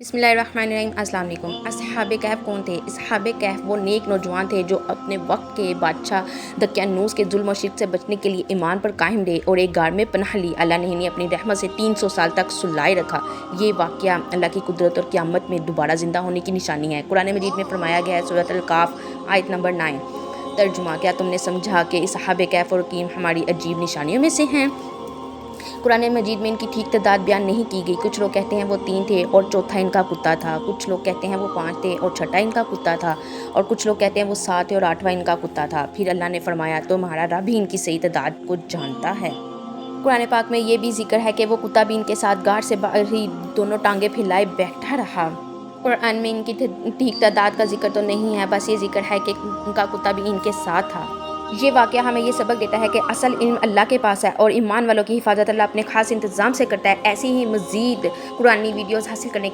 बिस्मिल्लाहिर्रहमानिर्रहीम। अस्सलाम वालेकुम। अस्हाबे कहफ कौन थे? अस्हाबे कहफ वो नेक नौजवान थे जो अपने वक्त के बादशाह दक्यानूस के जुल्म और शिर्क से बचने के लिए ईमान पर कायम रहे और एक गार में पनाह ली। अल्लाह ने इन्हें अपनी रहमत से 300 साल तक सुलाए रखा। ये वाक़या अल्लाह की कुदरत और क़यामत में दोबारा ज़िंदा होने की निशानी है। कुरान मजीद में फरमाया गया है, सूरह अल-काफ आयत नंबर 9। तर्जुमा, क्या तुमने समझा कि अस्हाबे कहफ और रकीम हमारी अजीब निशानियों में से हैं? कुरान मजीद में इनकी ठीक तादाद बयान नहीं की गई। कुछ लोग कहते हैं वो 3 थे और चौथा इनका कुत्ता था। कुछ लोग कहते हैं वो 5 थे और छठा इनका कुत्ता था। और कुछ लोग कहते हैं वो 7 थे और 8वां इनका कुत्ता था। फिर अल्लाह ने फरमाया, तुम्हारा रब ही इनकी सही तादाद को जानता है। कुरान पाक में ये भी जिक्र है कि वो कुत्ता भी इनके साथ गार से बाहर ही दोनों टांगे फैलाए बैठा रहा। कुरान में इनकी ठीक तादाद का जिक्र तो नहीं है, बस ये जिक्र है कि उनका कुत्ता भी इनके साथ था। ये वाक़या हमें ये सबक देता है कि असल इल्म अल्लाह के पास है और ईमान वालों की हिफाजत अल्लाह अपने ख़ास इंतज़ाम से करता है। ऐसी ही मज़ीद कुरानी वीडियोज़ हासिल करने के